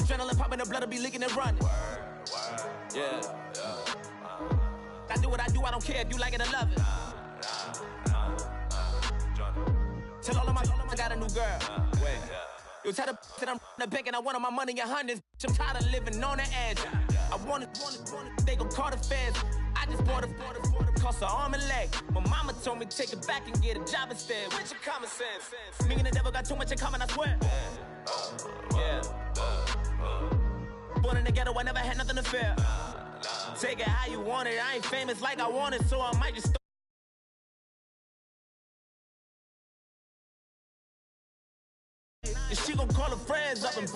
Adrenaline popping, the blood will be leaking and running. Yeah. I do what I do, I don't care if you like it or love it. Tell all of my I got a new girl. Wait. You tell the that I'm the bank and I want all my money in hundreds. I'm tired of living on the edge. I want it, they gon' call the feds. I just bought it, cost an arm and leg. My mama told me take it back and get a job instead. Where's your common sense? Me and the devil got too much in common, I swear. Yeah. Born in the ghetto, I never had nothing to fear. Take it how you want it. I ain't famous like I want it, so I might just. And she gon' call her friends up and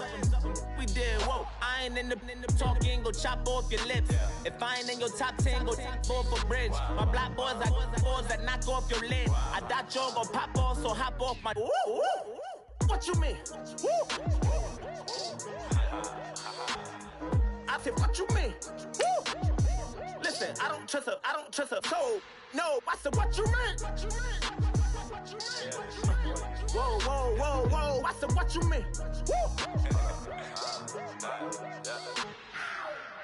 we did, whoa. I ain't in the talking, go chop off your lips. If I ain't in your top 10, go fall for bridge. My black boys, I got boys that knock off your lid. I thought y'all gon' pop off, so hop off my. What you mean? I said, what you mean? Listen, I don't trust her, so no. I said, what you mean? Whoa, I said, what you mean?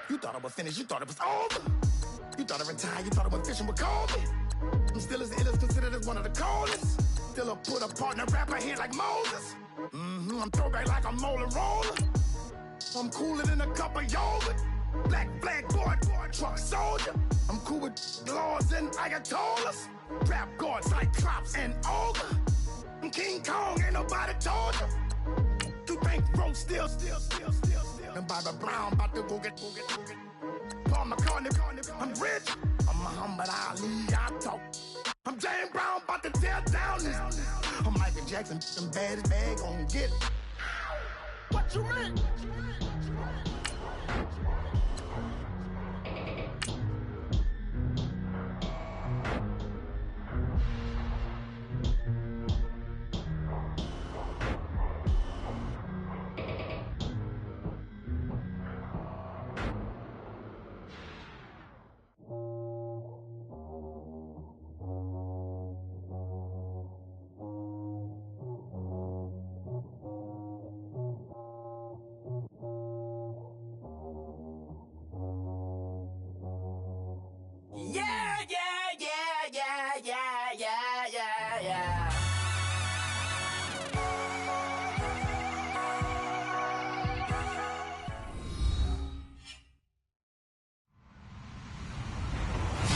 You thought I was finished, you thought it was over. You thought I retired, you thought I went fishing with Kobe. I'm still as ill as considered as one of the coldest. Still a put a partner rapper here like Moses. I'm throwback like a molar roller. I'm cooler than a cup of yogurt. Black flag boy, truck soldier. I'm cool with laws and ayatollahs. Rap god, Cyclops and Ogre. I'm King Kong, ain't nobody told you. You think road still. And Bobby Brown about to go get. Paul McCartney, I'm rich. I'm Muhammad Ali, I talk. I'm James Brown, about to tear down this. I'm Michael Jackson, them bad as bad gon' get. What you mean? Yeah.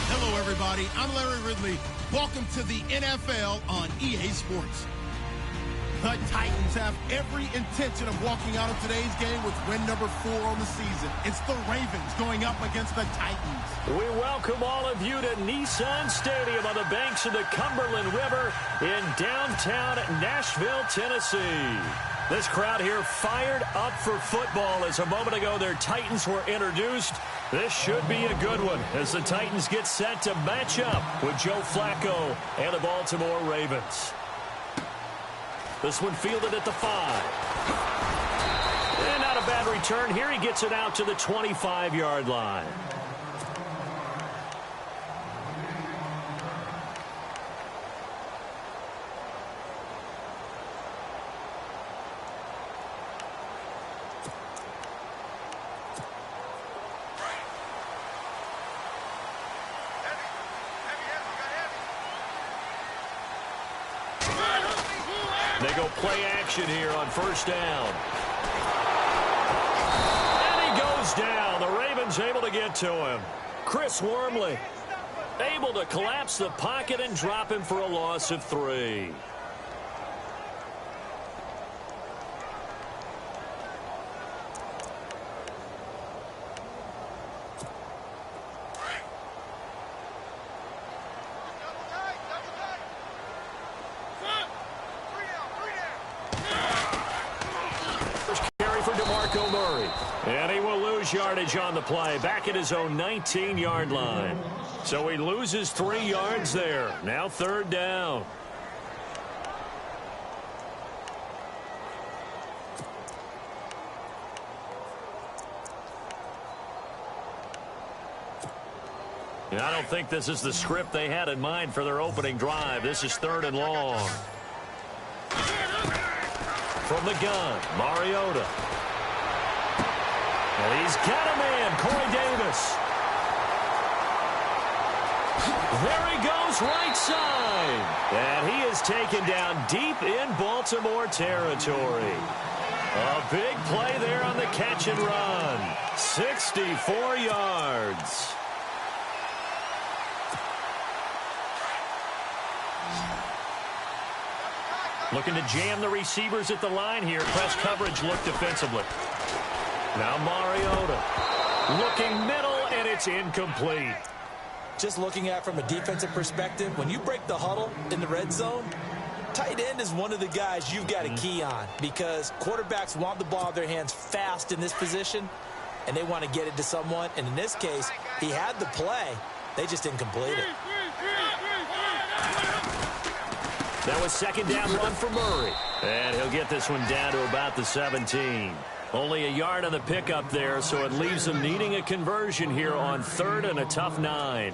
Hello, everybody. I'm Larry Ridley. Welcome to the NFL on EA Sports. The Titans have every intention of walking out of today's game with win number 4 on the season. It's the Ravens going up against the Titans. We welcome all of you to Nissan Stadium on the banks of the Cumberland River in downtown Nashville, Tennessee. This crowd here fired up for football as a moment ago their Titans were introduced. This should be a good one as the Titans get set to match up with Joe Flacco and the Baltimore Ravens. This one fielded at the 5. And not a bad return here. He gets it out to the 25-yard line. They go play action here on first down. And he goes down. The Ravens able to get to him. Chris Wormley able to collapse the pocket and drop him for a loss of 3. And he will lose yardage on the play, back at his own 19-yard line. So he loses 3 yards there. Now third down. And I don't think this is the script they had in mind for their opening drive. This is 3rd and long. From the gun, Mariota. And he's got a man, Corey Davis. There he goes, right side. And he is taken down deep in Baltimore territory. A big play there on the catch and run. 64 yards. Looking to jam the receivers at the line here. Press coverage look defensively. Now Mariota. Looking middle, and it's incomplete. Just looking at it from a defensive perspective, when you break the huddle in the red zone, tight end is one of the guys you've got to key on because quarterbacks want the ball in their hands fast in this position, and they want to get it to someone. And in this case, he had the play. They just didn't complete it. That was second down run for Murray. And he'll get this one down to about the 17. Only a yard on the pickup there, so it leaves them needing a conversion here on 3rd and a tough 9.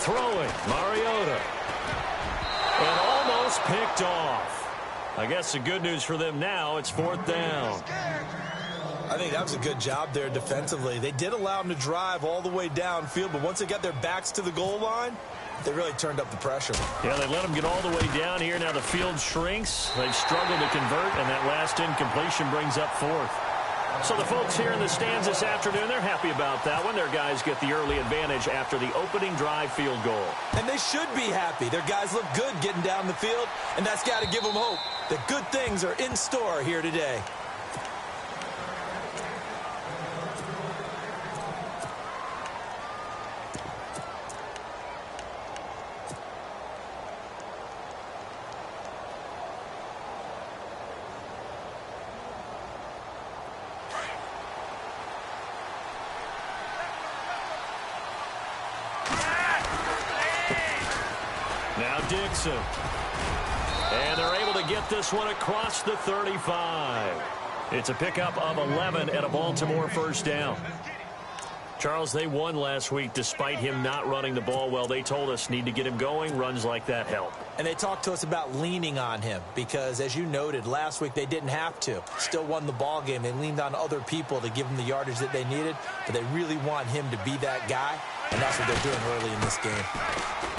Throwing, Mariota. And almost picked off. I guess the good news for them now, it's 4th down. I think that was a good job there defensively. They did allow them to drive all the way downfield, but once they got their backs to the goal line, they really turned up the pressure. Yeah, they let them get all the way down here. Now the field shrinks. They've struggled to convert, and that last incompletion brings up 4th. So the folks here in the stands this afternoon, they're happy about that one. Their guys get the early advantage after the opening drive field goal. And they should be happy. Their guys look good getting down the field, and that's got to give them hope that good things are in store here today. Now Dixon. And they're able to get this one across the 35. It's a pickup of 11 and a Baltimore first down. Charles, they won last week despite him not running the ball well. They told us need to get him going. Runs like that help. And they talked to us about leaning on him because, as you noted, last week they didn't have to. Still won the ball game. They leaned on other people to give them the yardage that they needed, but they really want him to be that guy, and that's what they're doing early in this game.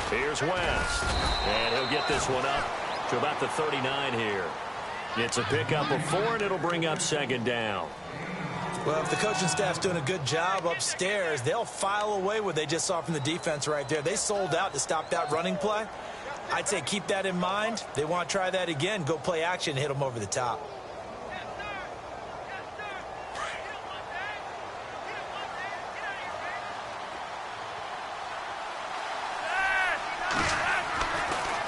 Here's West, and he'll get this one up to about the 39 here. It's a pickup of 4, and it'll bring up second down. Well, if the coaching staff's doing a good job upstairs, they'll file away what they just saw from the defense right there. They sold out to stop that running play. I'd say keep that in mind. They want to try that again, go play action, hit them over the top.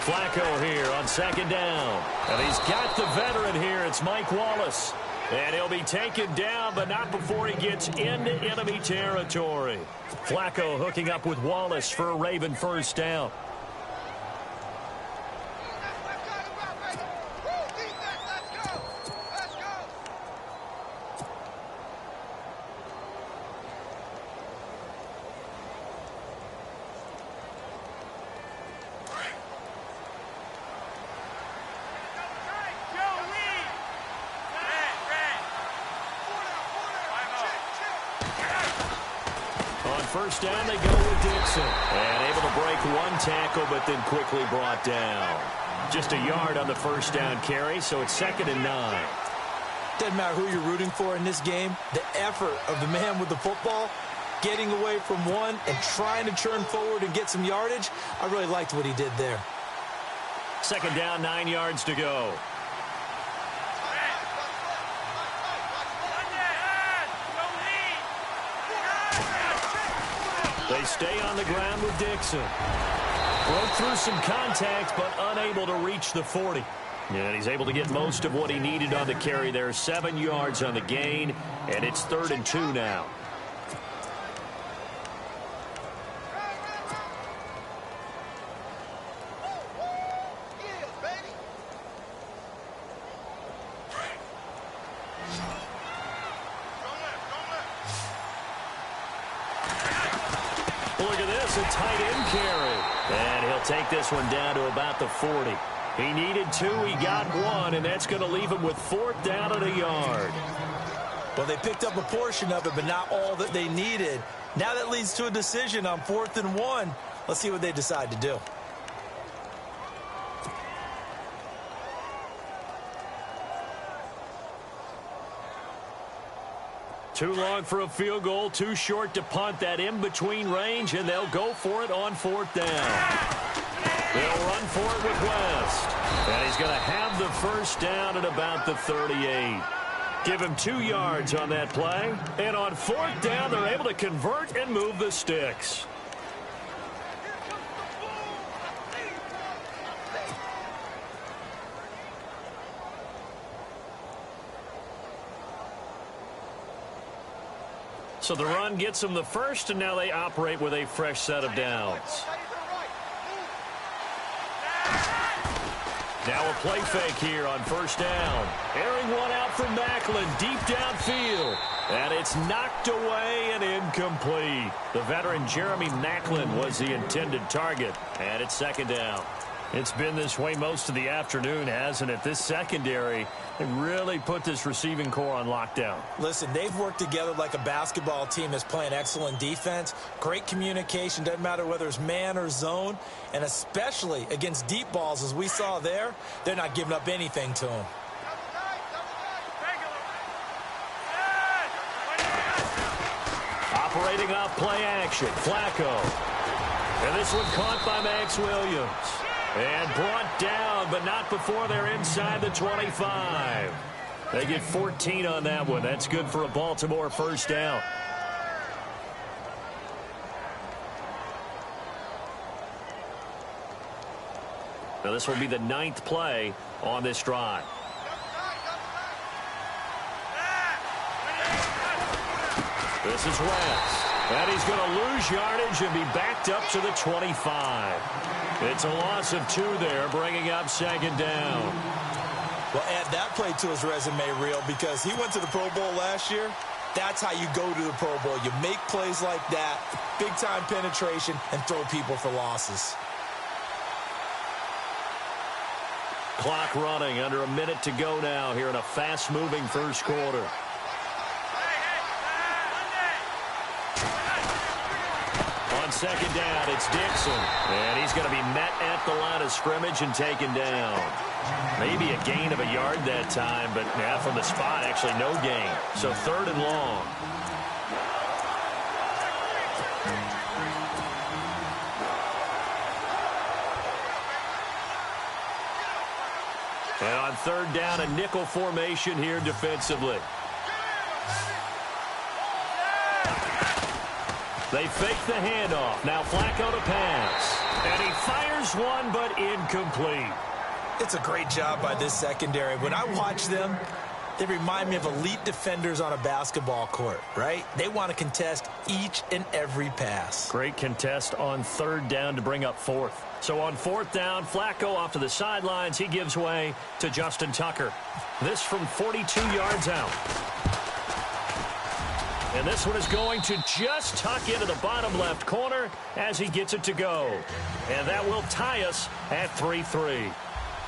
Flacco here on second down. And he's got the veteran here. It's Mike Wallace. And he'll be taken down, but not before he gets into enemy territory. Flacco hooking up with Wallace for a Raven first down. First down, they go with Dixon. And able to break one tackle, but then quickly brought down. Just a yard on the first down carry, so it's 2nd and 9. Doesn't matter who you're rooting for in this game. The effort of the man with the football, getting away from one and trying to turn forward and get some yardage, I really liked what he did there. Second down, 9 yards to go. They stay on the ground with Dixon. Broke through some contact, but unable to reach the 40. And he's able to get most of what he needed on the carry there. 7 yards on the gain, and it's 3rd and 2 now. Look at this, a tight end carry. And he'll take this one down to about the 40. He needed 2, he got 1, and that's going to leave him with 4th down and a yard. Well, they picked up a portion of it, but not all that they needed. Now that leads to a decision on 4th and 1. Let's see what they decide to do. Too long for a field goal, too short to punt. That in-between range, and they'll go for it on 4th down. They'll run for it with West. And he's going to have the 1st down at about the 38. Give him 2 yards on that play. And on 4th down, they're able to convert and move the sticks. So the run gets them the 1st, and now they operate with a fresh set of downs. Now a play fake here on 1st down. Airing one out from Macklin, deep downfield. And it's knocked away and incomplete. The veteran Jeremy Macklin was the intended target. And it's 2nd down. It's been this way most of the afternoon, hasn't it? This secondary, they really put this receiving core on lockdown. Listen, they've worked together like a basketball team is playing excellent defense. Great communication, doesn't matter whether it's man or zone. And especially against deep balls, as we saw there, they're not giving up anything to them. Operating off play action, Flacco. And this one caught by Max Williams. And brought down, but not before they're inside the 25. They get 14 on that one. That's good for a Baltimore 1st down. Now this will be the 9th play on this drive. This is West. And he's going to lose yardage and be backed up to the 25. It's a loss of 2 there, bringing up 2nd down. Well, add that play to his resume reel because he went to the Pro Bowl last year. That's how you go to the Pro Bowl. You make plays like that, big-time penetration, and throw people for losses. Clock running, under a minute to go now here in a fast-moving 1st quarter. On 2nd down, it's Dixon. And he's going to be met at the line of scrimmage and taken down. Maybe a gain of a yard that time, but now from the spot, actually no gain. So 3rd and long. And on 3rd down, a nickel formation here defensively. They fake the handoff. Now Flacco to pass. And he fires one, but incomplete. It's a great job by this secondary. When I watch them, they remind me of elite defenders on a basketball court, right? They want to contest each and every pass. Great contest on 3rd down to bring up 4th. So on 4th down, Flacco off to the sidelines. He gives way to Justin Tucker. This from 42 yards out. And this one is going to just tuck into the bottom left corner as he gets it to go. And that will tie us at 3-3.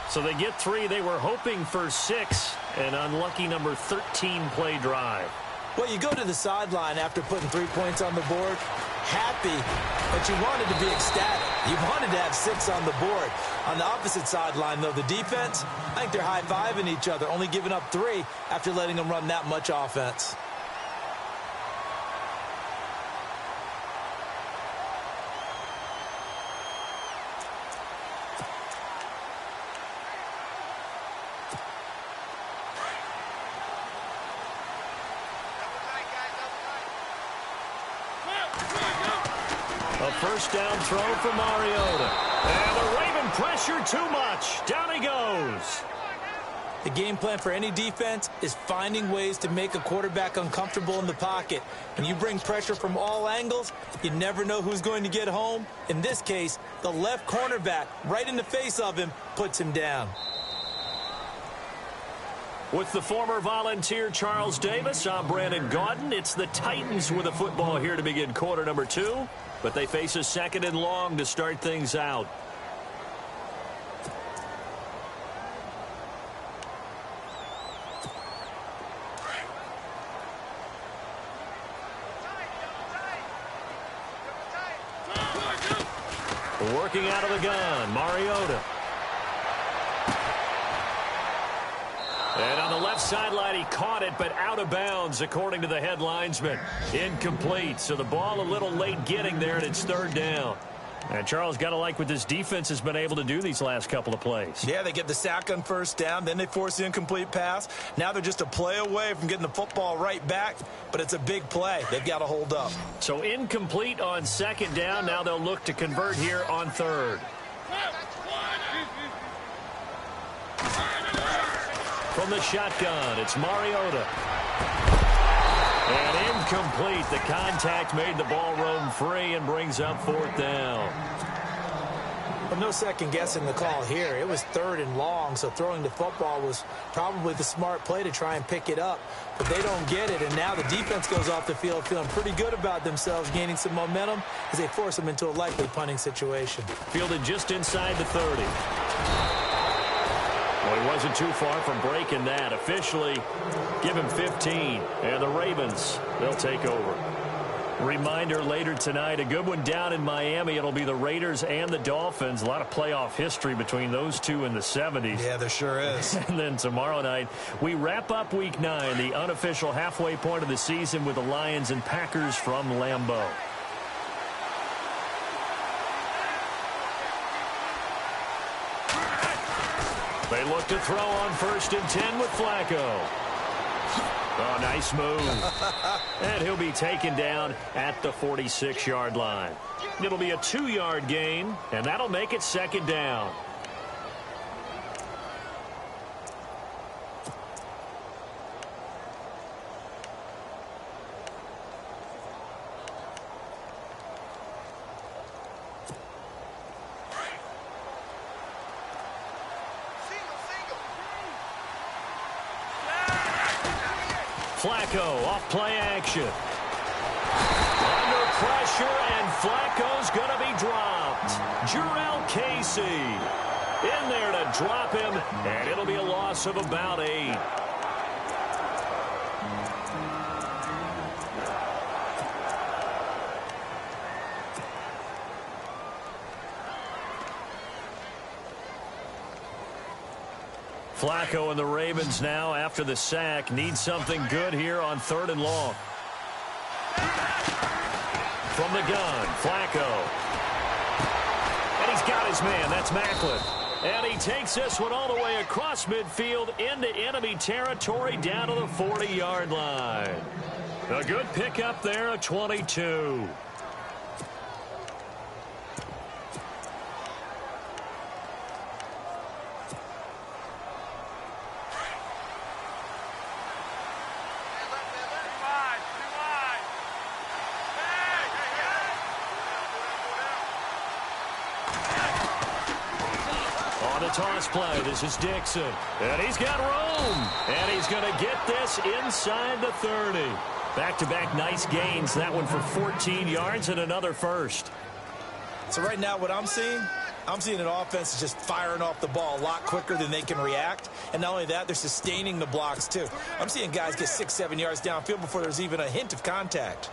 So they get 3. They were hoping for 6. An unlucky number 13 play drive. Well, you go to the sideline after putting 3 points on the board, happy, but you wanted to be ecstatic. You wanted to have 6 on the board. On the opposite sideline, though, the defense, I think they're high-fiving each other, only giving up 3 after letting them run that much offense. A 1st down throw for Mariota. And the Raven pressure too much. Down he goes. The game plan for any defense is finding ways to make a quarterback uncomfortable in the pocket. When you bring pressure from all angles, you never know who's going to get home. In this case, the left cornerback, right in the face of him, puts him down. With the former Volunteer Charles Davis, I'm Brandon Gaudin. It's the Titans with a football here to begin quarter number 2. but they face a 2nd and long to start things out. Working out of the gun, Mariota. And on the left sideline, he caught it, but out of bounds, according to the head linesman. Incomplete, so the ball a little late getting there, and it's 3rd down. And Charles, got to like what this defense has been able to do these last couple of plays. Yeah, they get the sack on 1st down, then they force the incomplete pass. Now they're just a play away from getting the football right back, but it's a big play. They've got to hold up. So incomplete on 2nd down. Now they'll look to convert here on 3rd. From the shotgun, it's Mariota. And incomplete. The contact made the ball roam free and brings up 4th down. Well, no second guessing the call here. It was 3rd and long, so throwing the football was probably the smart play to try and pick it up. But they don't get it, and now the defense goes off the field feeling pretty good about themselves, gaining some momentum as they force them into a likely punting situation. Fielded just inside the 30. Well, he wasn't too far from breaking that. Officially, give him 15. And the Ravens, they'll take over. Reminder later tonight, a good one down in Miami. It'll be the Raiders and the Dolphins. A lot of playoff history between those two in the 70s. Yeah, there sure is. And then tomorrow night, we wrap up Week 9, the unofficial halfway point of the season with the Lions and Packers from Lambeau. They look to throw on 1st and 10 with Flacco. Oh, nice move. And he'll be taken down at the 46-yard line. It'll be a 2-yard gain, and that'll make it 2nd down. Flacco off play action. Under pressure, and Flacco's going to be dropped. Jurrell Casey in there to drop him, and it'll be a loss of about 8. Flacco and the Ravens now, after the sack, need something good here on 3rd and long. From the gun, Flacco. And he's got his man. That's Macklin. And he takes this one all the way across midfield into enemy territory down to the 40-yard line. A good pickup there, a 22. Toss play. This is Dixon. And he's got room. And he's going to get this inside the 30. Back-to-back nice gains. That one for 14 yards and another first. So right now what I'm seeing an offense just firing off the ball a lot quicker than they can react. And not only that, they're sustaining the blocks too. I'm seeing guys get 6-7 yards downfield before there's even a hint of contact.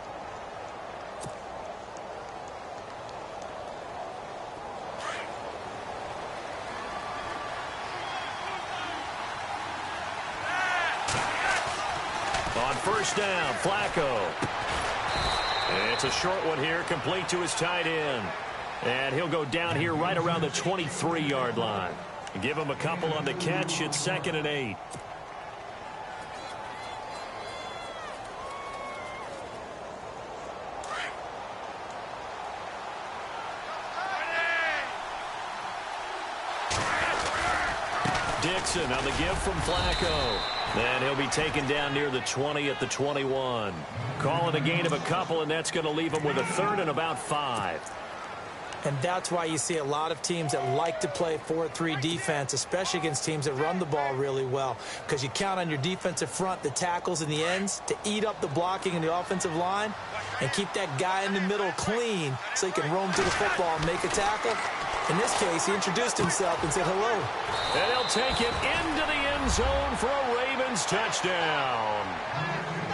On 1st down, Flacco. And it's a short one here, complete to his tight end. And he'll go down here right around the 23-yard line. Give him a couple on the catch. It's 2nd and 8. Dixon on the give from Flacco. And he'll be taken down near the 20 at the 21. Call it a gain of a couple, and that's going to leave him with a 3rd and about 5. And that's why you see a lot of teams that like to play 4-3 defense, especially against teams that run the ball really well, because you count on your defensive front, the tackles and the ends, to eat up the blocking in the offensive line and keep that guy in the middle clean so he can roam to the football and make a tackle. In this case, he introduced himself and said hello. And he'll take it into the end zone for a Ravens touchdown.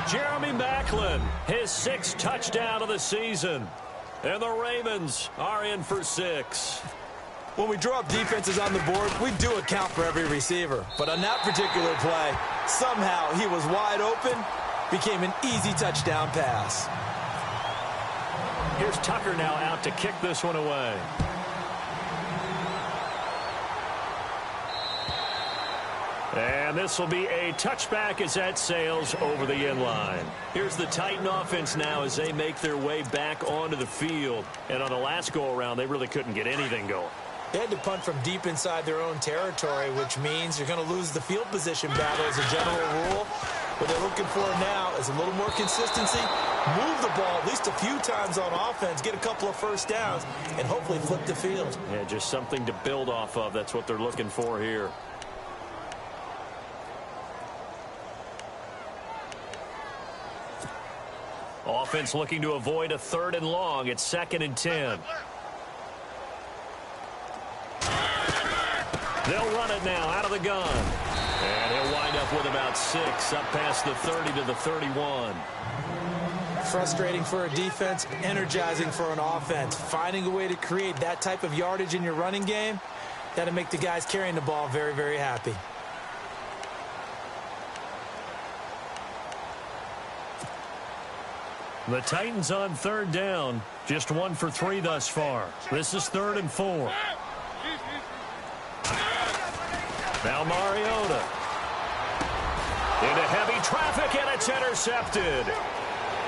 Jeremy Maclin, his 6th touchdown of the season. And the Ravens are in for 6. When we draw up defenses on the board, we do account for every receiver. But on that particular play, somehow he was wide open, became an easy touchdown pass. Here's Tucker now out to kick this one away. And this will be a touchback as that sails over the end line. Here's the Titan offense now as they make their way back onto the field. And on the last go-around, they really couldn't get anything going. They had to punt from deep inside their own territory, which means you're going to lose the field position battle as a general rule. What they're looking for now is a little more consistency, move the ball at least a few times on offense, get a couple of first downs, and hopefully flip the field. Yeah, just something to build off of. That's what they're looking for here. Offense looking to avoid a 3rd and long. It's 2nd and 10. They'll run it now out of the gun. And he'll wind up with about 6 up past the 30 to the 31. Frustrating for a defense, energizing for an offense. Finding a way to create that type of yardage in your running game, that'll make the guys carrying the ball very, very happy. The Titans on 3rd down. Just 1 for 3 thus far. This is 3rd and 4. Now Mariota. Into heavy traffic, and it's intercepted.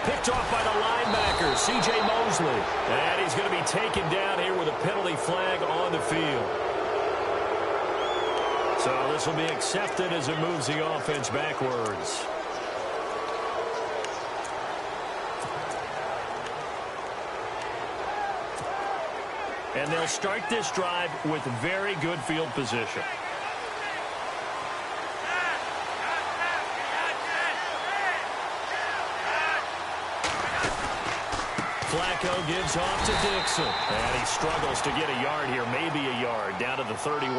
Picked off by the linebacker, C.J. Mosley. And he's going to be taken down here with a penalty flag on the field. So this will be accepted as it moves the offense backwards. And they'll start this drive with very good field position. Flacco gives off to Dixon. And he struggles to get a yard here, maybe a yard, down to the 31.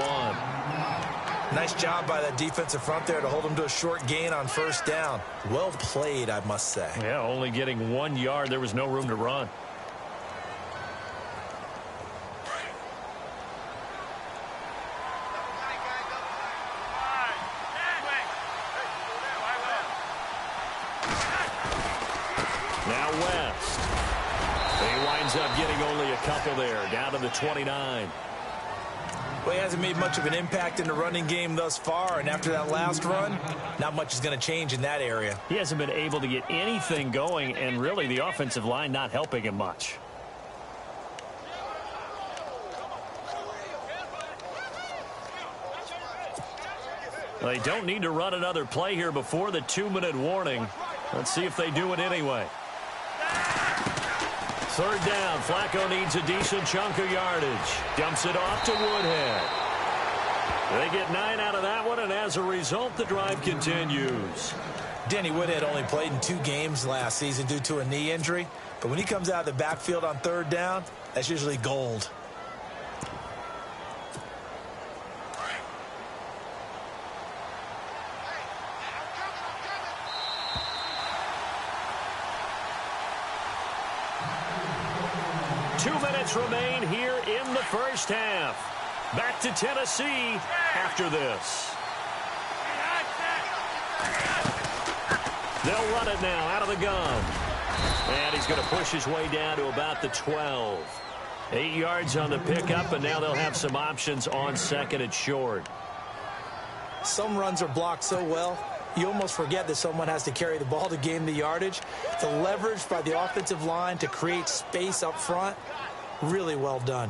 Nice job by that defensive front there to hold him to a short gain on 1st down. Well played, I must say. Yeah, only getting 1 yard. There was no room to run. Now West. He winds up getting only a couple there, down to the 29. Well, he hasn't made much of an impact in the running game thus far, and after that last run, not much is going to change in that area. He hasn't been able to get anything going, and really the offensive line not helping him much. Well, they don't need to run another play here before the 2-minute warning. Let's see if they do it anyway. 3rd down. Flacco needs a decent chunk of yardage. Dumps it off to Woodhead. They get 9 out of that one, and as a result, the drive continues. Danny Woodhead only played in 2 games last season due to a knee injury, but when he comes out of the backfield on 3rd down, that's usually gold. Remain here in the first half. Back to Tennessee after this. They'll run it now out of the gun. And he's going to push his way down to about the 12. 8 yards on the pickup, and now they'll have some options on 2nd and short. Some runs are blocked so well, you almost forget that someone has to carry the ball to gain the yardage. The leverage by the offensive line to create space up front, really well done.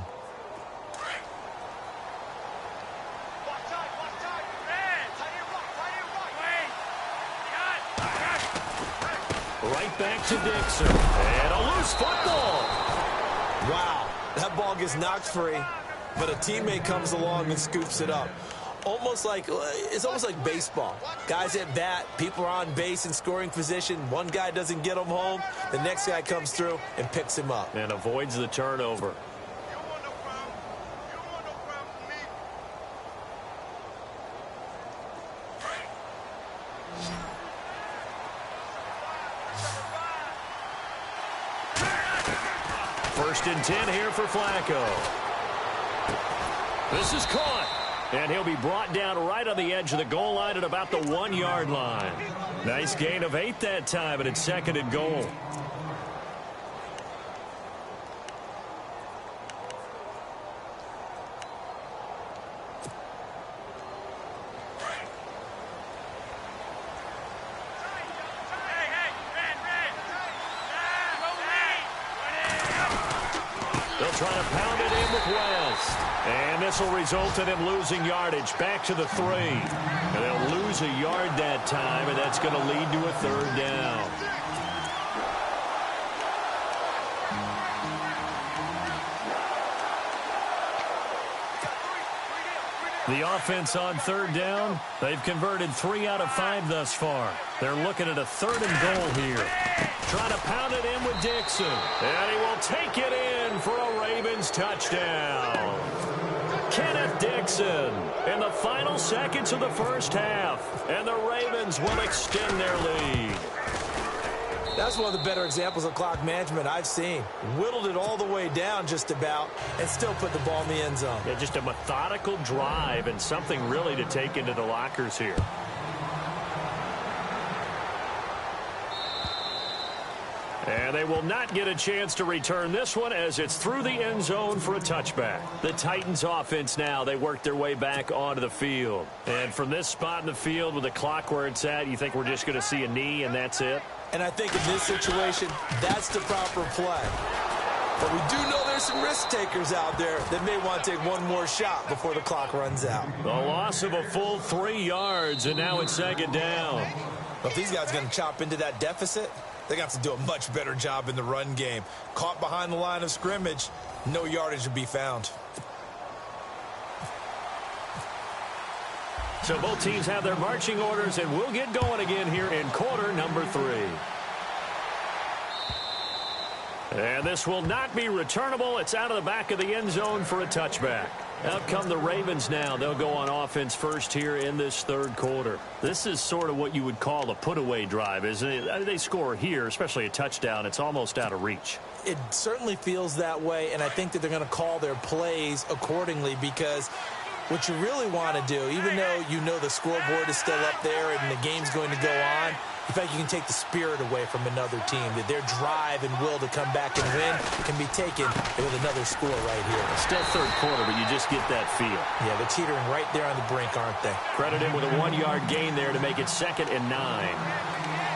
Right back to Dixon. And a loose football. Wow. That ball gets knocked free, but a teammate comes along and scoops it up. It's almost like baseball. Guys at bat, people are on base in scoring position. One guy doesn't get him home. The next guy comes through and picks him up. And avoids the turnover. First and 10 here for Flacco. This is caught. And he'll be brought down right on the edge of the goal line at about the 1-yard line. Nice gain of 8 that time, and it's 2nd and goal. They'll try to pound it in with West. And this will result in him losing yardage back to the 3. And they'll lose a yard that time, and that's going to lead to a 3rd down. The offense on 3rd down, they've converted 3 out of 5 thus far. They're looking at a 3rd and goal here. Trying to pound it in with Dixon. And he will take it in for a Ravens touchdown. Kenneth Dixon in the final seconds of the first half. And the Ravens will extend their lead. That's one of the better examples of clock management I've seen. Whittled it all the way down just about and still put the ball in the end zone. Yeah, just a methodical drive and something really to take into the lockers here. And they will not get a chance to return this one as it's through the end zone for a touchback. The Titans offense now, they work their way back onto the field. And from this spot in the field with the clock where it's at, you think we're just going to see a knee and that's it? And I think in this situation, that's the proper play. But we do know there's some risk takers out there that may want to take one more shot before the clock runs out. The loss of a full 3 yards, and now it's 2nd down. But if these guys are going to chop into that deficit, they're going to have to do a much better job in the run game. Caught behind the line of scrimmage, no yardage to be found. So both teams have their marching orders, and we'll get going again here in quarter number 3. And this will not be returnable. It's out of the back of the end zone for a touchback. Out come the Ravens now. They'll go on offense first here in this 3rd quarter. This is sort of what you would call a put-away drive, isn't it? They score here, especially a touchdown. It's almost out of reach. It certainly feels that way, and I think that they're going to call their plays accordingly because what you really want to do, even though you know the scoreboard is still up there and the game's going to go on, in fact, you can take the spirit away from another team, that their drive and will to come back and win can be taken with another score right here. Still 3rd quarter, but you just get that feel. Yeah, they're teetering right there on the brink, aren't they? Credit him with a 1-yard gain there to make it 2nd and 9.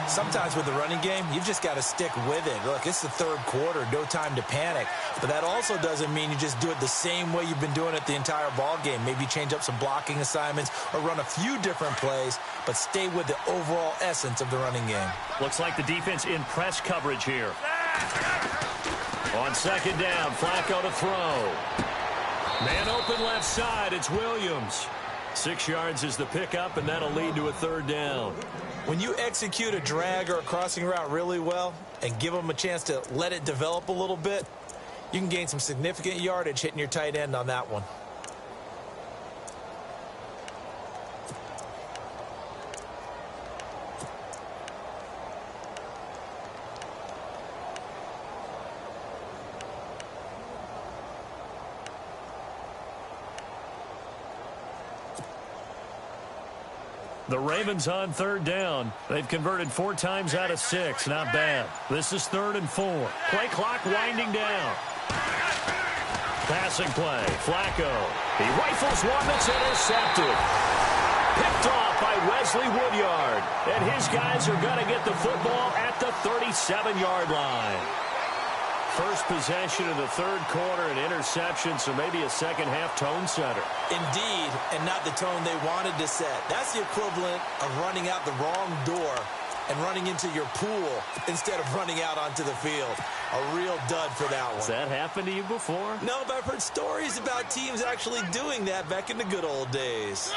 Sometimes with the running game, you've just got to stick with it. Look, it's the 3rd quarter, no time to panic. But that also doesn't mean you just do it the same way you've been doing it the entire ball game. Maybe change up some blocking assignments or run a few different plays, but stay with the overall essence of the running game. Looks like the defense in press coverage here. On 2nd down, Flacco to throw. Man open left side, it's Williams. 6 yards is the pickup, and that'll lead to a 3rd down. When you execute a drag or a crossing route really well and give them a chance to let it develop a little bit, you can gain some significant yardage hitting your tight end on that one. The Ravens on 3rd down. They've converted 4 times out of 6. Not bad. This is 3rd and 4. Play clock winding down. Passing play. Flacco. He rifles one that's intercepted. Picked off by Wesley Woodyard. And his guys are going to get the football at the 37-yard line. First possession of the 3rd quarter, an interception, so maybe a second-half tone setter. Indeed, and not the tone they wanted to set. That's the equivalent of running out the wrong door and running into your pool instead of running out onto the field. A real dud for that one. Has that happened to you before? No, but I've heard stories about teams actually doing that back in the good old days.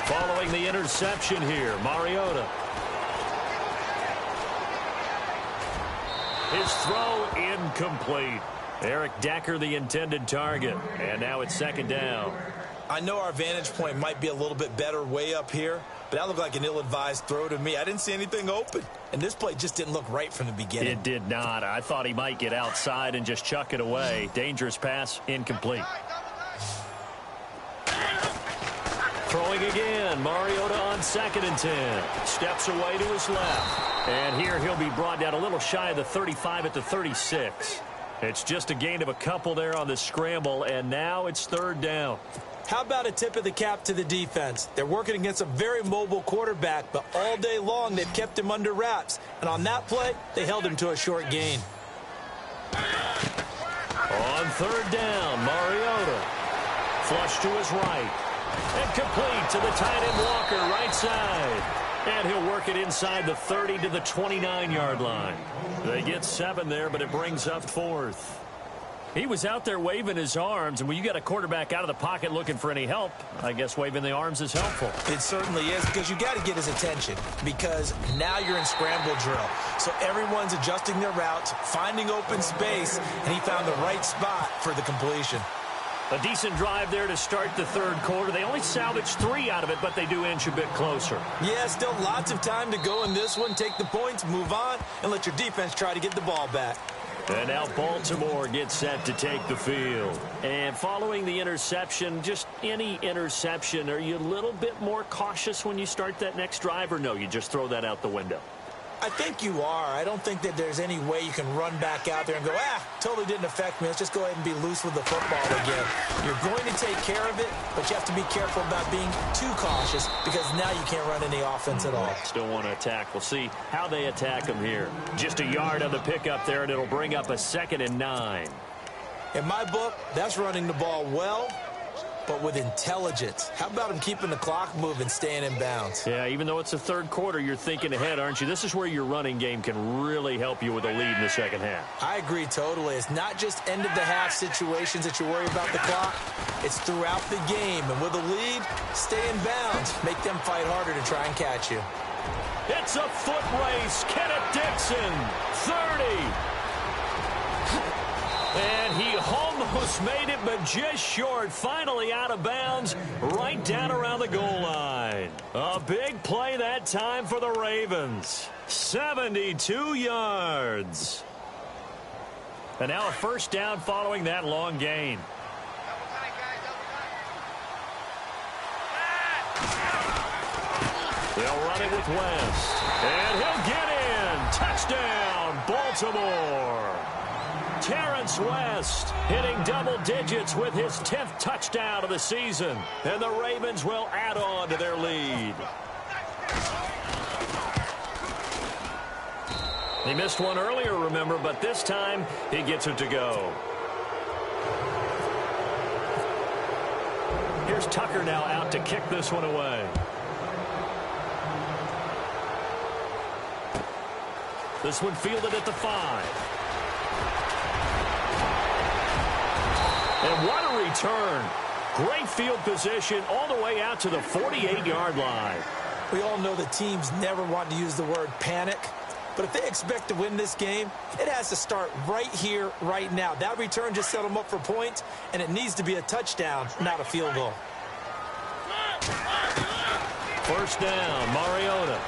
Following the interception here, Mariota. His throw incomplete. Eric Decker, the intended target. And now it's second down. I know our vantage point might be a little bit better way up here, but that looked like an ill-advised throw to me. I didn't see anything open, and this play just didn't look right from the beginning. It did not. I thought he might get outside and just chuck it away. Dangerous pass, incomplete. Throwing again, Mariota on 2nd and 10. Steps away to his left. And here he'll be brought down a little shy of the 35 at the 36. It's just a gain of a couple there on the scramble, and now it's 3rd down. How about a tip of the cap to the defense? They're working against a very mobile quarterback, but all day long they've kept him under wraps. And on that play, they held him to a short gain. On 3rd down, Mariota. Flush to his right. And complete to the tight end Walker, right side. And he'll work it inside the 30 to the 29-yard line. They get 7 there, but it brings up 4th. He was out there waving his arms, and when you got a quarterback out of the pocket looking for any help, I guess waving the arms is helpful. It certainly is, because you got to get his attention, because now you're in scramble drill. So everyone's adjusting their routes, finding open space, and he found the right spot for the completion. A decent drive there to start the 3rd quarter. They only salvaged 3 out of it, but they do inch a bit closer. Yeah, still lots of time to go in this one. Take the points, move on, and let your defense try to get the ball back. And now Baltimore gets set to take the field. And following the interception, just any interception, are you a little bit more cautious when you start that next drive, or no, you just throw that out the window? I think you are. I don't think that there's any way you can run back out there and go, totally didn't affect me. Let's just go ahead and be loose with the football again. You're going to take care of it, but you have to be careful about being too cautious, because now you can't run any offense at all. Still want to attack. We'll see how they attack them here. Just a yard on the pickup there, and it'll bring up a 2nd and 9. In my book, that's running the ball well, but with intelligence. How about him keeping the clock moving, staying in bounds? Yeah, even though it's the 3rd quarter, you're thinking ahead, aren't you? This is where your running game can really help you with a lead in the 2nd half. I agree totally. It's not just end-of-the-half situations that you worry about the clock. It's throughout the game. And with a lead, stay in bounds. Make them fight harder to try and catch you. It's a foot race. Kenneth Dixon, 30. And he almost made it, but just short. Finally out of bounds, right down around the goal line. A big play that time for the Ravens. 72 yards. And now a 1st down following that long gain. They'll run it with West. And he'll get in. Touchdown, Baltimore. Terrence West hitting double digits with his 10th touchdown of the season. And the Ravens will add on to their lead. He missed one earlier, remember, but this time he gets it to go. Here's Tucker now out to kick this one away. This one fielded at the 5. And what a return. Great field position all the way out to the 48-yard line. We all know the teams never want to use the word panic, but if they expect to win this game, it has to start right here, right now. That return just set them up for points, and it needs to be a touchdown, not a field goal. 1st down, Mariota.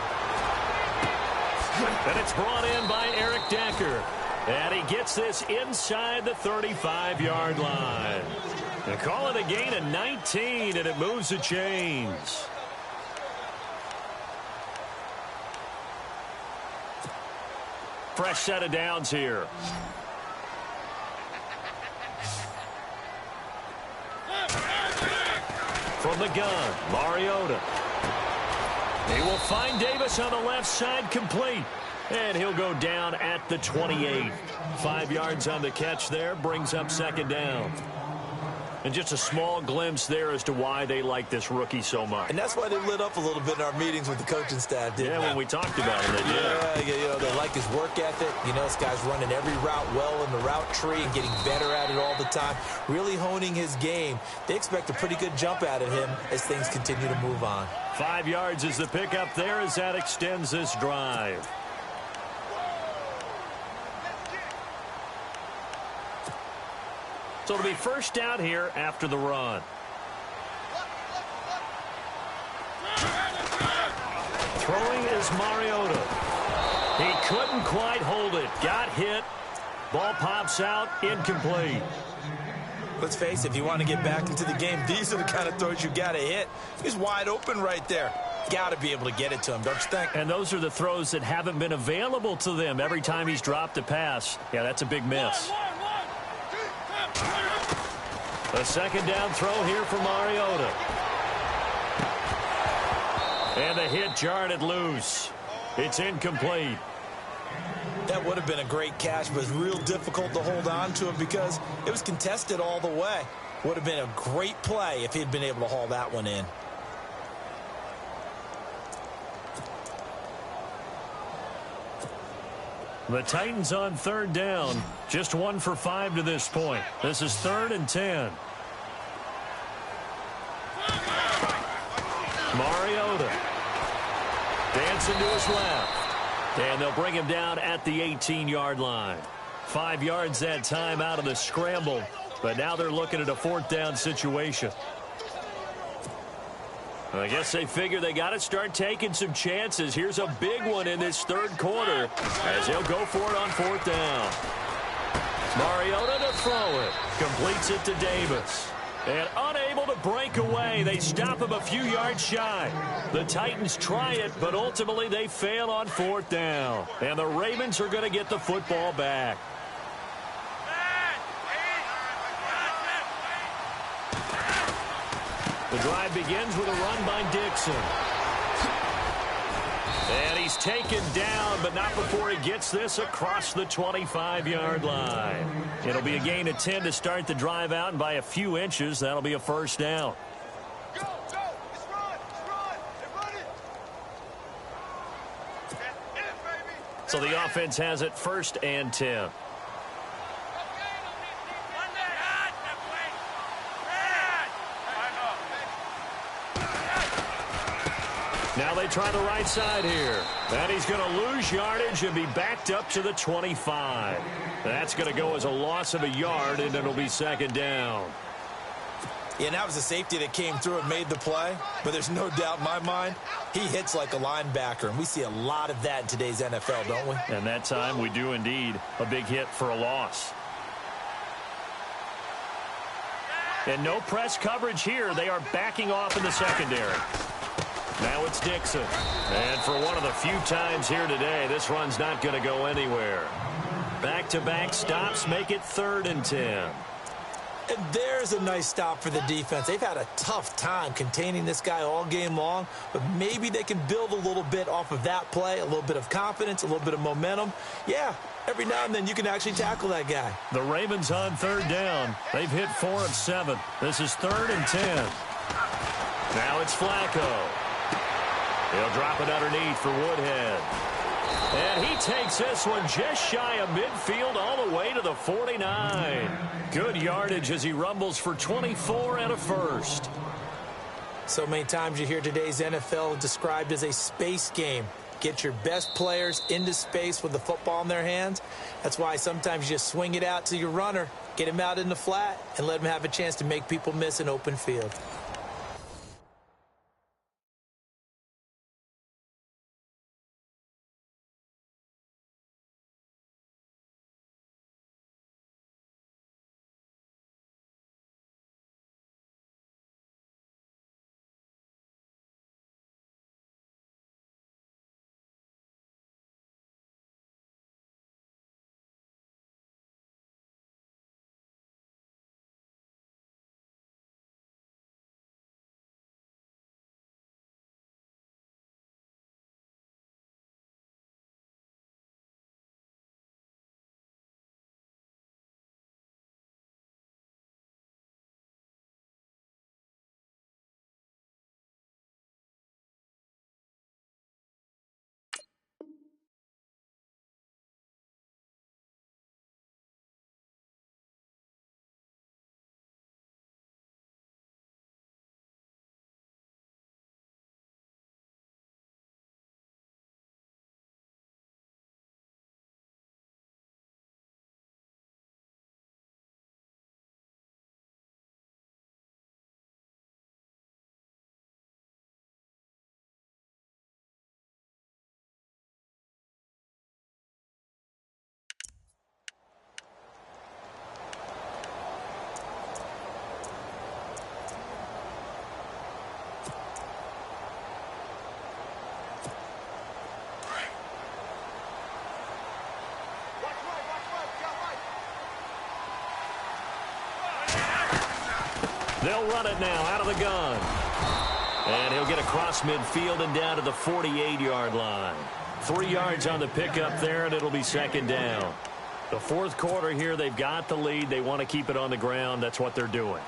And it's brought in by Eric Decker. And he gets this inside the 35-yard line. They call it a gain of 19, and it moves the chains. Fresh set of downs here. From the gun, Mariota. He will find Davis on the left side, complete. And he'll go down at the 28. 5 yards on the catch there, brings up 2nd down. And just a small glimpse there as to why they like this rookie so much. And that's why they lit up a little bit in our meetings with the coaching staff, didn't they? When we talked about it, they did. Yeah, they like his work ethic. This guy's running every route well in the route tree and getting better at it all the time, really honing his game. They expect a pretty good jump out of him as things continue to move on. 5 yards is the pickup there as that extends this drive. So it'll be first down here after the run. Throwing is Mariota. He couldn't quite hold it. Got hit. Ball pops out. Incomplete. Let's face it, if you want to get back into the game, these are the kind of throws you got to hit. He's wide open right there. Got to be able to get it to him, don't you think? And those are the throws that haven't been available to them every time he's dropped a pass. Yeah, that's a big miss. A second down throw here for Mariota. And the hit jarred it loose. It's incomplete. That would have been a great catch, but it was real difficult to hold on to him because it was contested all the way. Would have been a great play if he'd been able to haul that one in. The Titans on third down. Just 1 for 5 to this point. This is 3rd and 10. Mariota. Dancing to his left. And they'll bring him down at the 18-yard line. 5 yards that time out of the scramble. But now they're looking at a 4th down situation. I guess they figure they got to start taking some chances. Here's a big one in this 3rd quarter as they'll go for it on 4th down. Mariota to throw it. Completes it to Davis. And unable to break away, they stop him a few yards shy. The Titans try it, but ultimately they fail on 4th down. And the Ravens are going to get the football back. The drive begins with a run by Dixon. And he's taken down, but not before he gets this across the 25-yard line. It'll be a gain of 10 to start the drive out, and by a few inches, that'll be a first down. Go, go, let's run, So the offense has it 1st and 10. Now they try the right side here. And he's going to lose yardage and be backed up to the 25. That's going to go as a loss of a yard, and it'll be 2nd down. Yeah, and that was a safety that came through and made the play. But there's no doubt in my mind, he hits like a linebacker. And we see a lot of that in today's NFL, don't we? And that time we do indeed. A big hit for a loss. And no press coverage here. They are backing off in the secondary. Now it's Dixon. And for one of the few times here today, this run's not going to go anywhere. Back-to-back stops make it 3rd and 10. And there's a nice stop for the defense. They've had a tough time containing this guy all game long, but maybe they can build a little bit off of that play, a little bit of confidence, a little bit of momentum. Yeah, every now and then you can actually tackle that guy. The Ravens on 3rd down. They've hit 4 of 7. This is 3rd and 10. Now it's Flacco. He'll drop it underneath for Woodhead. And he takes this one just shy of midfield all the way to the 49. Good yardage as he rumbles for 24 and a first. So many times you hear today's NFL described as a space game. Get your best players into space with the football in their hands. That's why sometimes you just swing it out to your runner, get him out in the flat, and let him have a chance to make people miss an open field. They'll run it now out of the gun. And he'll get across midfield and down to the 48-yard line. 3 yards on the pickup there, and it'll be second down. The fourth quarter here, they've got the lead. They want to keep it on the ground. That's what they're doing.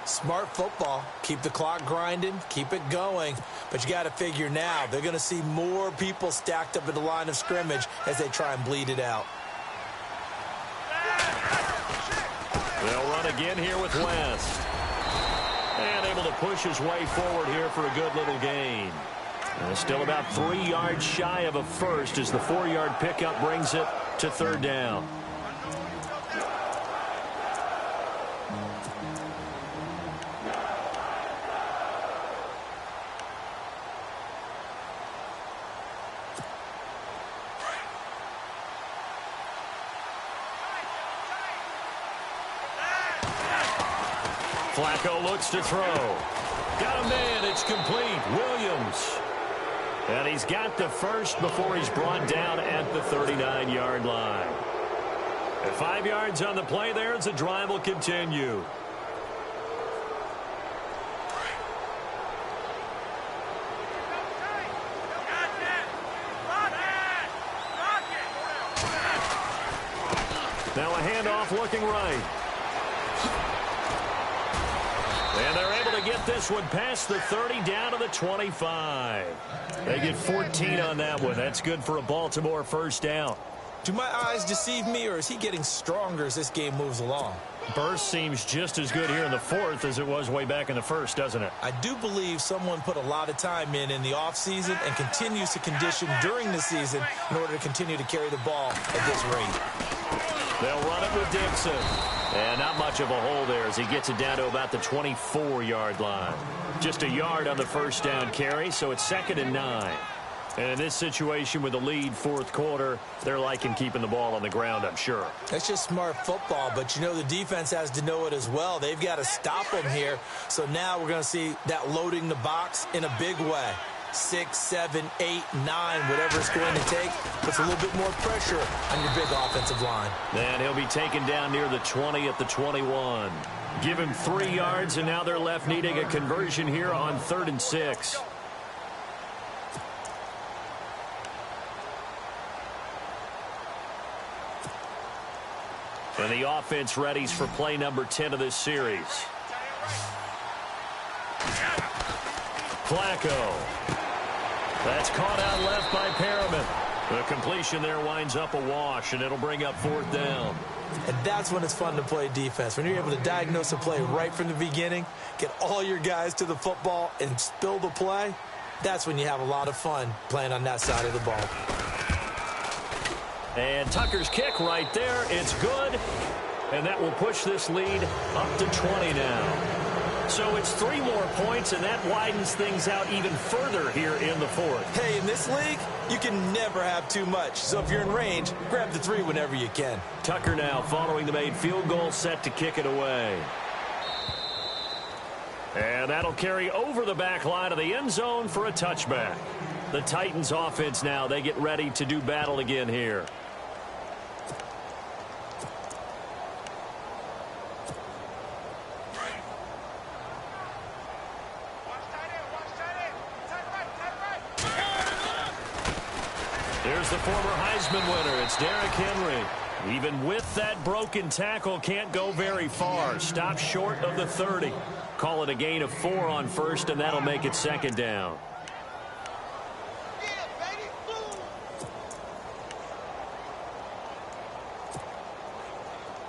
Smart football. Keep the clock grinding. Keep it going. But you got to figure now, they're going to see more people stacked up at the line of scrimmage as they try and bleed it out. They'll run again here with West. And able to push his way forward here for a good little gain. And still about 3 yards shy of a first as the 4-yard pickup brings it to third down. Flacco looks to throw. Got a man. It's complete. Williams. And he's got the first before he's brought down at the 39-yard line. At 5 yards on the play there as the drive will continue. Now a handoff looking right. And they're able to get this one past the 30 down to the 25. They get 14 on that one. That's good for a Baltimore first down. Do my eyes deceive me, or is he getting stronger as this game moves along? Burst seems just as good here in the fourth as it was way back in the first, doesn't it? I do believe someone put a lot of time in the offseason and continues to condition during the season in order to continue to carry the ball at this rate. They'll run it with Dixon. And not much of a hole there as he gets it down to about the 24-yard line. Just a yard on the first down carry, so it's 2nd and 9. And in this situation with the lead fourth quarter, they're liking keeping the ball on the ground, I'm sure. That's just smart football, but you know the defense has to know it as well. They've got to stop them here. So now we're going to see that loading the box in a big way. 6, 7, 8, 9, whatever it's going to take, puts a little bit more pressure on your big offensive line. And he'll be taken down near the 20 at the 21. Give him 3 yards, and now they're left needing a conversion here on 3rd and 6. And the offense readies for play number 10 of this series. Flacco. That's caught out left by Perriman. The completion there winds up a wash, and it'll bring up 4th down. And that's when it's fun to play defense. When you're able to diagnose a play right from the beginning, get all your guys to the football and spill the play, that's when you have a lot of fun playing on that side of the ball. And Tucker's kick right there. It's good. And that will push this lead up to 20 now. So it's 3 more points, and that widens things out even further here in the fourth. Hey, in this league, you can never have too much. So if you're in range, grab the 3 whenever you can. Tucker now following the made field goal, set to kick it away. And that'll carry over the back line of the end zone for a touchback. The Titans offense now, they get ready to do battle again here. Here's the former Heisman winner. It's Derrick Henry. Even with that broken tackle, can't go very far. Stops short of the 30. Call it a gain of 4 on first, and that'll make it 2nd down.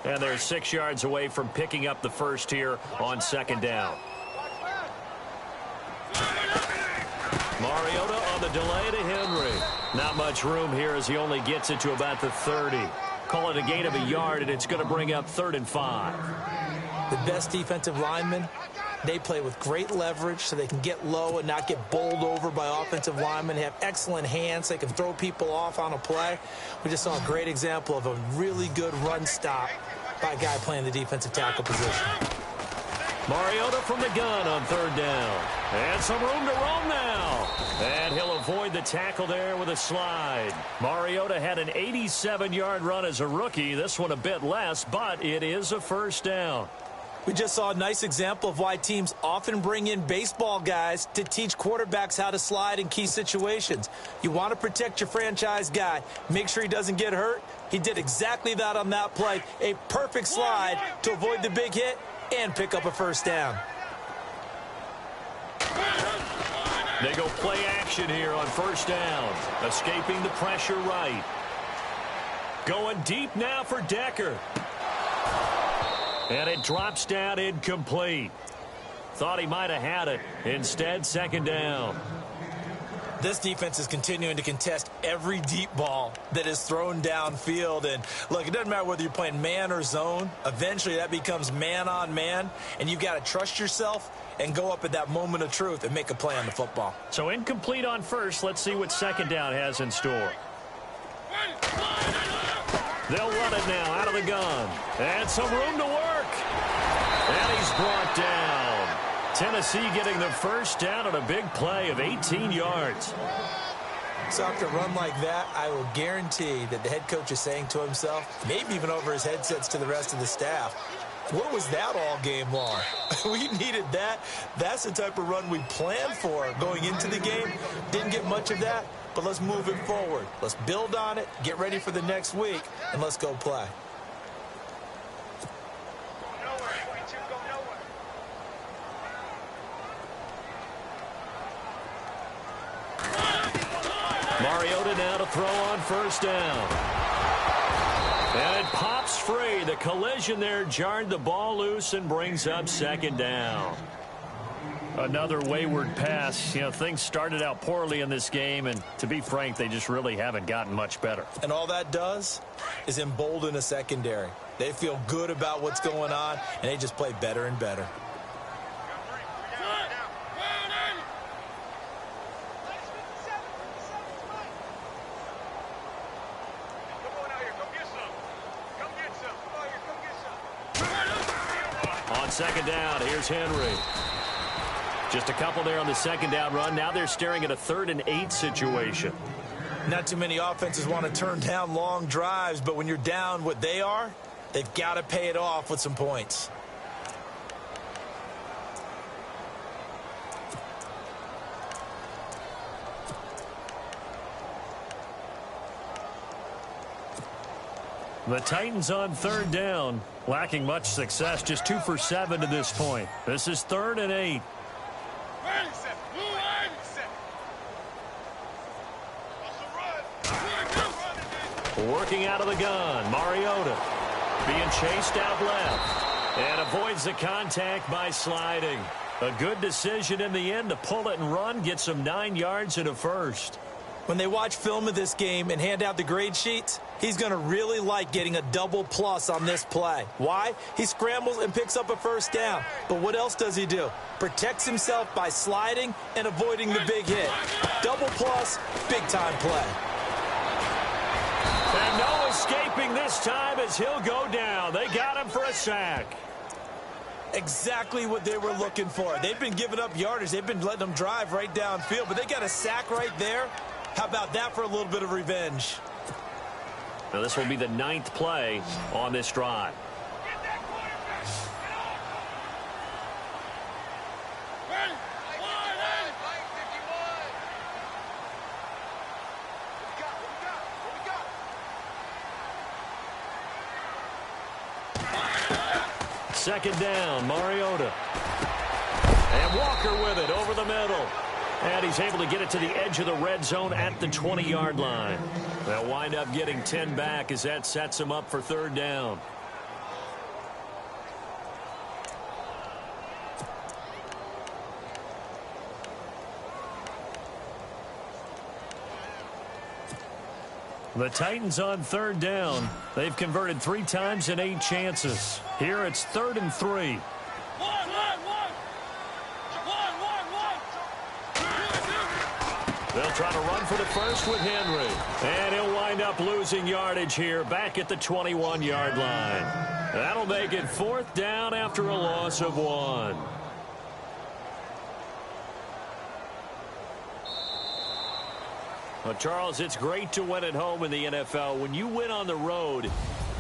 And they're 6 yards away from picking up the first here on 2nd down. Mariota on the delay to Henry. Not much room here as he only gets it to about the 30. Call it a gain of a yard, and it's going to bring up 3rd and 5. The best defensive linemen, they play with great leverage so they can get low and not get bowled over by offensive linemen. They have excellent hands. They can throw people off on a play. We just saw a great example of a really good run stop by a guy playing the defensive tackle position. Mariota from the gun on 3rd down. And some room to roam now. And he'll avoid the tackle there with a slide. Mariota had an 87-yard run as a rookie. This one a bit less, but it is a first down. We just saw a nice example of why teams often bring in baseball guys to teach quarterbacks how to slide in key situations. You want to protect your franchise guy. Make sure he doesn't get hurt. He did exactly that on that play. A perfect slide to avoid the big hit and pick up a first down. They go play action here on first down. Escaping the pressure right. Going deep now for Decker. And it drops down incomplete. Thought he might have had it. Instead, second down. This defense is continuing to contest every deep ball that is thrown downfield. And, look, it doesn't matter whether you're playing man or zone. Eventually, that becomes man on man. And you've got to trust yourself and go up at that moment of truth and make a play on the football. So incomplete on first. Let's see what second down has in store. They'll run it now out of the gun. And some room to work. And he's brought down. Tennessee getting the first down on a big play of 18 yards. So after a run like that, I will guarantee that the head coach is saying to himself, maybe even over his headsets to the rest of the staff, where was that all game long? We needed that. That's the type of run we planned for going into the game. Didn't get much of that, but let's move it forward. Let's build on it, get ready for the next week, and let's go play. Mariota now to throw on first down. And it pops free. The collision there jarred the ball loose and brings up second down. Another wayward pass. You know, things started out poorly in this game, and to be frank, they just really haven't gotten much better. And all that does is embolden a secondary. They feel good about what's going on, and they just play better and better. Second down, here's Henry. Just a couple there on the second down run. Now they're staring at a 3rd and 8 situation. Not too many offenses want to turn down long drives, but when you're down what they are, they've got to pay it off with some points. The Titans on 3rd down, lacking much success, just 2 for 7 to this point. This is 3rd and 8. Working out of the gun, Mariota being chased out left and avoids the contact by sliding. A good decision in the end to pull it and run, get some 9 yards and a first. When they watch film of this game and hand out the grade sheets, he's going to really like getting a double plus on this play. Why? He scrambles and picks up a first down. But what else does he do? Protects himself by sliding and avoiding the big hit. Double plus, big time play. And no escaping this time as he'll go down. They got him for a sack. Exactly what they were looking for. They've been giving up yardage. They've been letting them drive right downfield, but they got a sack right there. How about that for a little bit of revenge? Now this will be the 9th play on this drive. Second down, Mariota. And Walker with it over the middle. And he's able to get it to the edge of the red zone at the 20-yard line. They'll wind up getting 10 back as that sets him up for 3rd down. The Titans on 3rd down. They've converted 3 times in 8 chances. Here it's 3rd and 3. They'll try to run for the first with Henry. And he'll wind up losing yardage here back at the 21-yard line. That'll make it 4th down after a loss of 1. Well, Charles, it's great to win at home in the NFL. When you win on the road,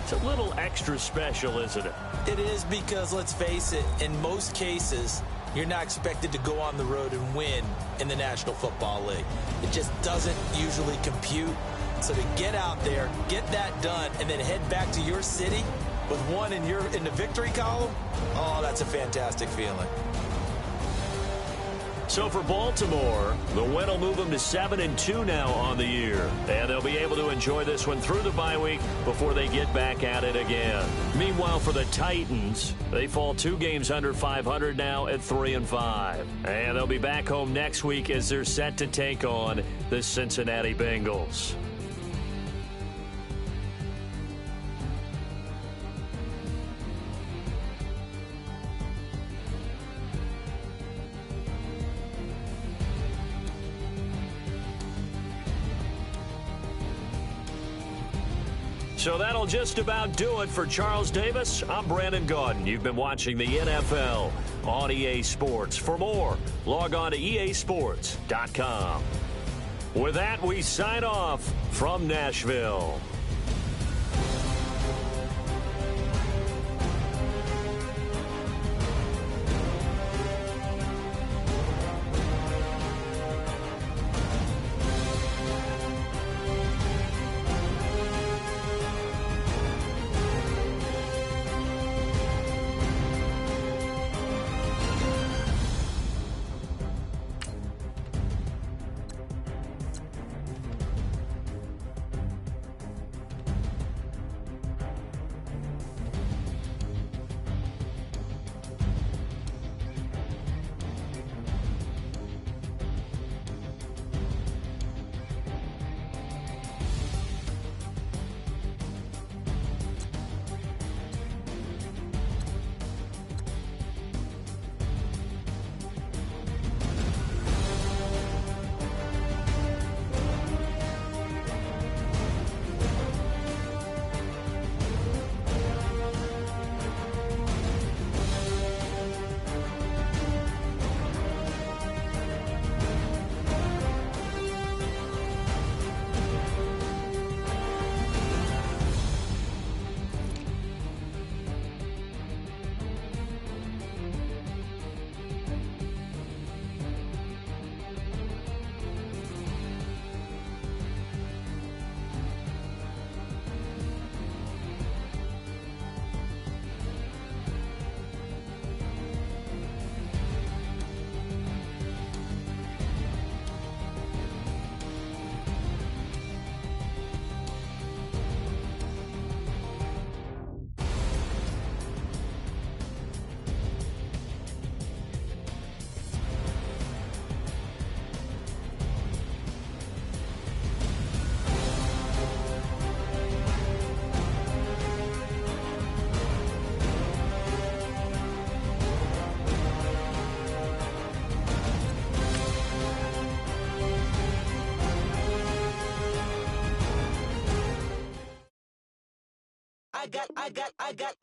It's a little extra special, isn't it? It is, because let's face it, in most cases, you're not expected to go on the road and win in the National Football League. It just doesn't usually compute. So to get out there, get that done, and then head back to your city with one in the victory column, oh, that's a fantastic feeling. So for Baltimore, the win will move them to 7-2 now on the year. And they'll be able to enjoy this one through the bye week before they get back at it again. Meanwhile, for the Titans, they fall 2 games under 500 now at 3-5. And they'll be back home next week as they're set to take on the Cincinnati Bengals. So that'll just about do it for Charles Davis. I'm Brandon Gaudin. You've been watching the NFL on EA Sports. For more, log on to easports.com. With that, we sign off from Nashville.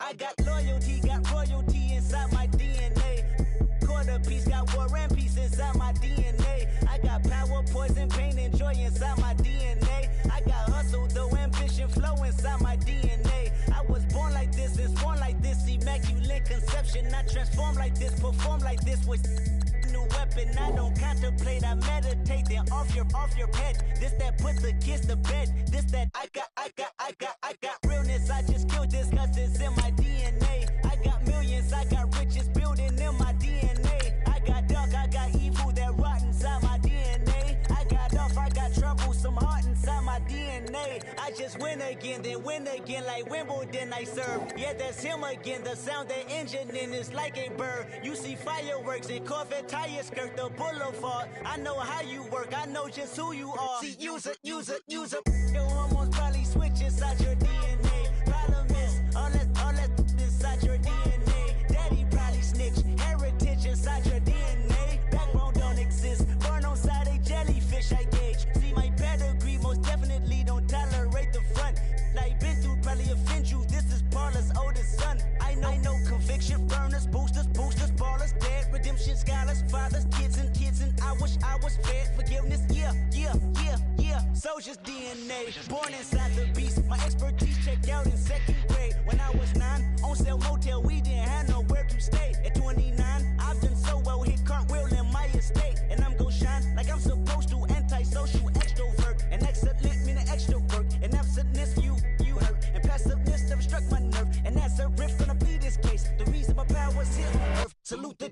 I got loyalty, got royalty inside my DNA. Quarter piece, got war and peace inside my DNA. I got power, poison, pain, and joy inside my DNA. I got hustle, though, ambition, flow inside my DNA. I was born like this and born like this, immaculate conception. I transform like this, perform like this with new weapon. I don't contemplate, I meditate, then off your head. This that put the kids to bed. This that I got realness. I just killed this cause it's in my DNA. I got millions, I got riches building in my DNA. I got dark, I got evil that rot inside my DNA. I got off, I got trouble, some heart inside my DNA. I just win again, then win again like Wimbledon I serve. Yeah, that's him again, the sound that engine in is like a bird. You see fireworks and Corvette tires skirt the boulevard. I know how you work, I know just who you are. See, use it. You almost probably switch inside your DNA. Problem is, all that inside your DNA. Daddy probably snitch, heritage inside your DNA. Backbone don't exist, born on side a jellyfish I gauge. See my pedigree, most definitely don't tolerate the front. Like been through, probably offend you, this is Paula's oldest son. I know conviction, burners, boosters, ballers, dead, redemption, scholars, fathers, kids and I wish I was fed forgiveness, yeah. Soldier's DNA, born inside the beast, my expertise checked out in second grade.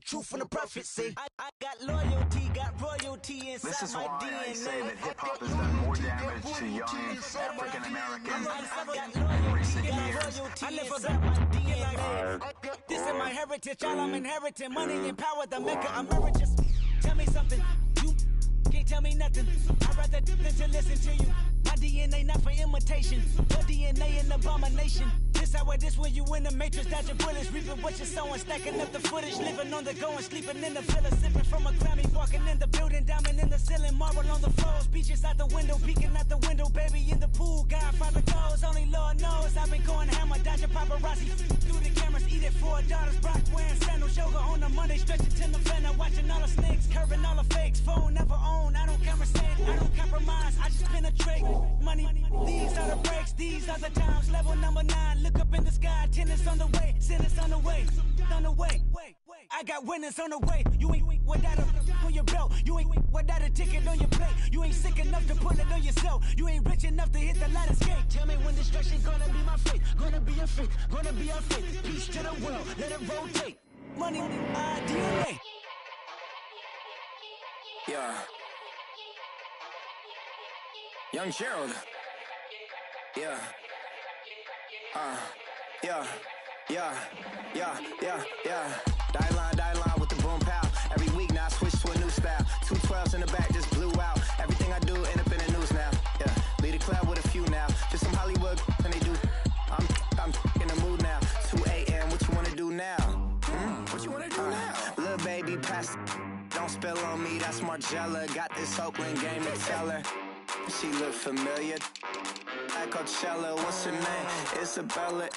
truth from the prophecy. I got loyalty, got royalty inside This is my why DNA. I say that hip-hop has done more damage to young African-Americans in recent years. I live inside my DNA. This is my heritage, all I'm inheriting. Money and power, the maker emeritus. Tell me something, you can't tell me nothing. I'd rather than to listen to you. My DNA not for imitation. Your DNA an abomination. This how it is when you in the matrix, dodging bullets, reaping what you're sowing, stacking up the footage, living on the go and sleeping in the villa, sipping from a Grammy, walking in the building, diamond in the ceiling, marble on the floors, beaches out the window, peeking out the window, baby in the pool, Godfather goes, only Lord knows, I've been going hammer, dodging paparazzi, through the cameras, eating 4 daughters, Brock wearing sandals, yoga on a Monday, stretching to November, watching all the snakes, curving all the fakes, phone never own, I don't conversate, I don't compromise, I just penetrate, money, these are the breaks, these are the times, level number 9, look up in the sky, tennis on the way, sinners on the way, on the way. I got winners on the way. You ain't without a on your belt. You ain't without a ticket on your plate. You ain't sick enough to put it on yourself. You ain't rich enough to hit the ladder skate. Tell me when destruction gonna be my fate. Gonna be a fate. Gonna be a fate. Peace to the world. Let it rotate. Money, DNA. Yeah. Young Gerald. Yeah. Yeah. Die line with the boom pow. Every week now I switch to a new style. 212s in the back just blew out. Everything I do end up in the news now. Yeah. Lead a club with a few now. Just some Hollywood and they do. I'm in the mood now. 2 a.m. What you wanna do now? What you wanna do now? Little baby pass. Don't spill on me. That's Margella. Got this Oakland game to tell her. She look familiar. At Coachella, what's her name? Isabella,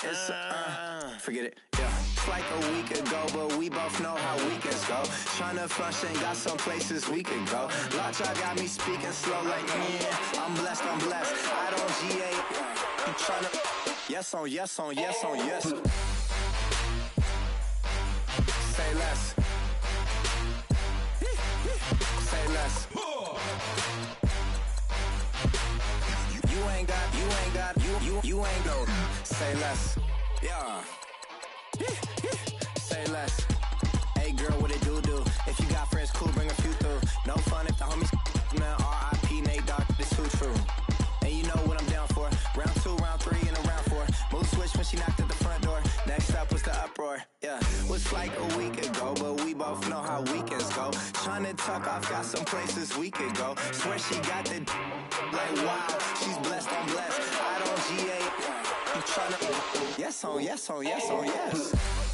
forget it, yeah. It's like a week ago, but we both know how weekends go. Tryna function, got some places we could go. Lot y'all got me speaking slow like, yeah, I'm blessed. I don't GA, you tryna, yes on yes. Say less. Say less. You ain't go. Say less. Yeah. Say less. Hey girl, what it do? If you got friends, cool, bring a few through. No fun if the homies man. R.I.P. Nate Dogg, this too true. And you know what I'm down for. Round 2, round 3, and a round 4. Mood switch when she knocked at the front door. Next up was the uproar. Yeah, was like a week ago, but we both know how weekends go. Tryna tuck off, got some places we could go. Swear she got the like wow, she's blessed, I'm blessed. I don't GA. You tryna yes on yes.